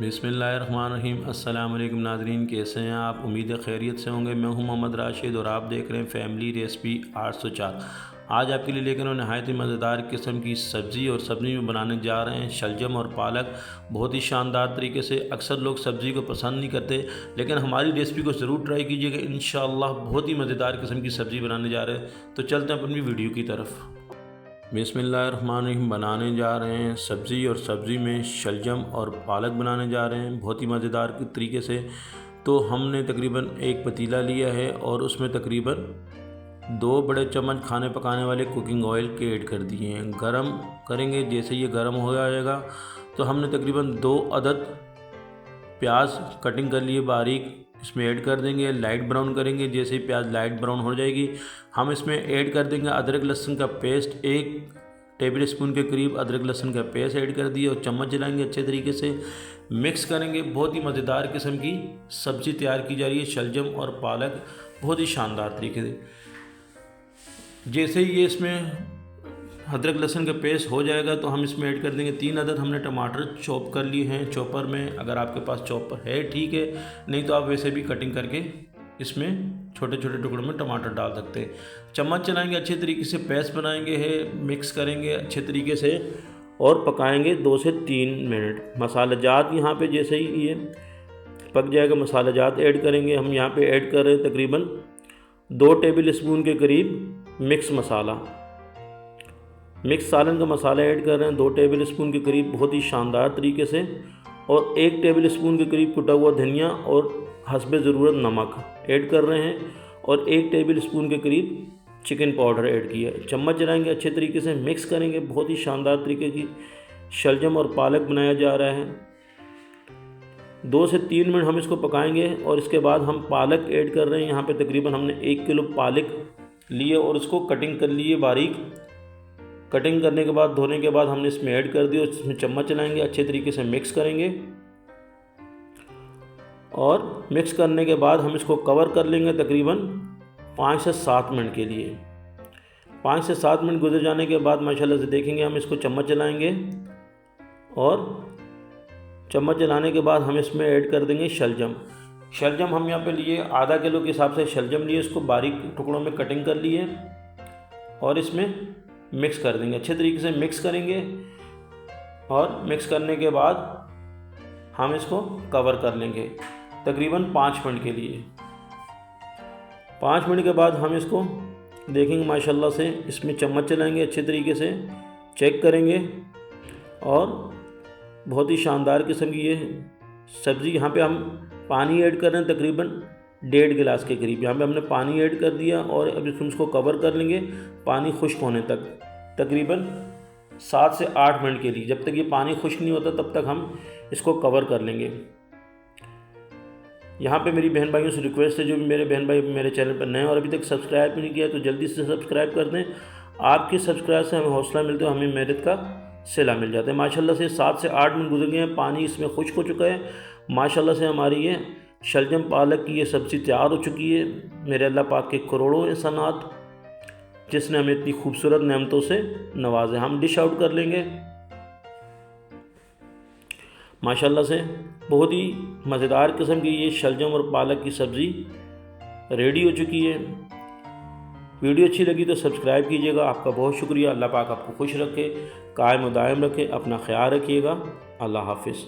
बिस्मिल्लाहिर्रहमानिर्रहीम। अस्सलाम वालेकुम नाज़रीन, कैसे हैं आप? उम्मीद है खैरियत से होंगे। मैं हूं मोहम्मद राशिद और आप देख रहे हैं फैमिली रेसिपी 804। आज आपके लिए लेकर नहायत ही मज़ेदार किस्म की सब्ज़ी और सब्ज़ी में बनाने जा रहे हैं शलजम और पालक, बहुत ही शानदार तरीके से। अक्सर लोग सब्ज़ी को पसंद नहीं करते, लेकिन हमारी रेसिपी को ज़रूर ट्राई कीजिएगा। इंशाअल्लाह बहुत ही मज़ेदार किस्म की सब्ज़ी बनाने जा रहे हैं। तो चलते हैं अपनी वीडियो की तरफ। बिस्मिल्लाहिर्रहमानिर्रहीम। बनाने जा रहे हैं सब्ज़ी, और सब्ज़ी में शलजम और पालक बनाने जा रहे हैं बहुत ही मज़ेदार तरीके से। तो हमने तकरीबन एक पतीला लिया है और उसमें तकरीबन 2 बड़े चम्मच खाने पकाने वाले कुकिंग ऑयल के ऐड कर दिए हैं। गरम करेंगे। जैसे ये गरम हो जाएगा तो हमने तकरीबन 2 अदद प्याज कटिंग कर लिए बारीक इसमें ऐड कर देंगे। लाइट ब्राउन करेंगे। जैसे ही प्याज लाइट ब्राउन हो जाएगी हम इसमें ऐड कर देंगे अदरक लहसुन का पेस्ट। 1 टेबल स्पून के करीब अदरक लहसुन का पेस्ट ऐड कर दिया और चम्मच चलाएंगे, अच्छे तरीके से मिक्स करेंगे। बहुत ही मज़ेदार किस्म की सब्ज़ी तैयार की जा रही है शलजम और पालक, बहुत ही शानदार तरीके से। जैसे ही ये इसमें अदरक लहसुन का पेस्ट हो जाएगा तो हम इसमें ऐड कर देंगे 3 अदद हमने टमाटर चॉप कर लिए हैं चॉपर में। अगर आपके पास चॉपर है ठीक है, नहीं तो आप वैसे भी कटिंग करके इसमें छोटे छोटे टुकड़ों में टमाटर डाल सकते हैं। चम्मच चलाएंगे, अच्छे तरीके से पेस्ट बनाएंगे है, मिक्स करेंगे अच्छे तरीके से और पकाएंगे 2 से 3 मिनट। मसाला जात यहाँ पे जैसे ही ये पक जाएगा मसाला जात ऐड करेंगे। हम यहाँ पे ऐड कर रहे हैं तकरीबन 2 टेबल स्पून के करीब मिक्स मसाला, मिक्स सालन का मसाला ऐड कर रहे हैं 2 टेबल स्पून के करीब, बहुत ही शानदार तरीके से। और 1 टेबल स्पून के करीब कुटा हुआ धनिया और हस्बे ज़रूरत नमक ऐड कर रहे हैं और 1 टेबल स्पून के करीब चिकन पाउडर ऐड किया है। चम्मच चलाएंगे, अच्छे तरीके से मिक्स करेंगे। बहुत ही शानदार तरीके की शलजम और पालक बनाया जा रहा है। 2 से 3 मिनट हम इसको पकाएंगे और इसके बाद हम पालक ऐड कर रहे हैं। यहाँ पे तकरीबन हमने 1 किलो पालक लिए और उसको कटिंग कर लिए बारीक। कटिंग करने के बाद धोने के बाद हमने इसमें ऐड कर दिया और इसमें चम्मच चलाएंगे, अच्छे तरीके से मिक्स करेंगे। और मिक्स करने के बाद हम इसको कवर कर लेंगे तकरीबन 5 से 7 मिनट के लिए। 5 से 7 मिनट गुजर जाने के बाद माशाल्लाह से देखेंगे हम इसको चम्मच चलाएंगे और चम्मच चलाने के बाद हम इसमें ऐड कर देंगे शलजम। शलजम हम यहाँ पे लिए आधा किलो के हिसाब से शलजम लिए, इसको बारीक टुकड़ों में कटिंग कर लिए और इसमें मिक्स कर देंगे। अच्छे तरीके से मिक्स करेंगे और मिक्स करने के बाद हम इसको कवर कर लेंगे तकरीबन 5 मिनट के लिए। 5 मिनट के बाद हम इसको देखेंगे माशाल्लाह से, इसमें चम्मच चलाएंगे, अच्छे तरीके से चेक करेंगे और बहुत ही शानदार किस्म की ये सब्ज़ी। यहाँ पे हम पानी ऐड कर रहे हैं तकरीबन 1.5 गिलास के करीब। यहाँ पे हमने पानी ऐड कर दिया और अब इसको कवर कर लेंगे पानी खुश्क होने तक तकरीबन 7 से 8 मिनट के लिए। जब तक ये पानी खुश्क नहीं होता तब तक हम इसको कवर कर लेंगे। यहाँ पे मेरी बहन भाइयों से रिक्वेस्ट है, जो भी मेरे बहन भाई मेरे चैनल पर नए और अभी तक सब्सक्राइब नहीं किया तो जल्दी से सब्सक्राइब कर दें। आपके सब्सक्राइब से हमें हौसला मिलता है, हमें मेहनत का सिला मिल जाता है। माशाल्लाह से 7 से 8 मिनट गुजर गए हैं, पानी इसमें खुश्क हो चुका है। माशाल्लाह से हमारी ये शलजम पालक की ये सब्ज़ी तैयार हो चुकी है। मेरे अल्लाह पाक के करोड़ों एहसानात जिसने हमें इतनी खूबसूरत नेमतों से नवाजे। हम डिश आउट कर लेंगे। माशाल्लाह से बहुत ही मज़ेदार किस्म की ये शलजम और पालक की सब्ज़ी रेडी हो चुकी है। वीडियो अच्छी लगी तो सब्सक्राइब कीजिएगा। आपका बहुत शुक्रिया। अल्लाह पाक आपको खुश रखे, कायम दायम रखे। अपना ख्याल रखिएगा। अल्लाह हाफिज़।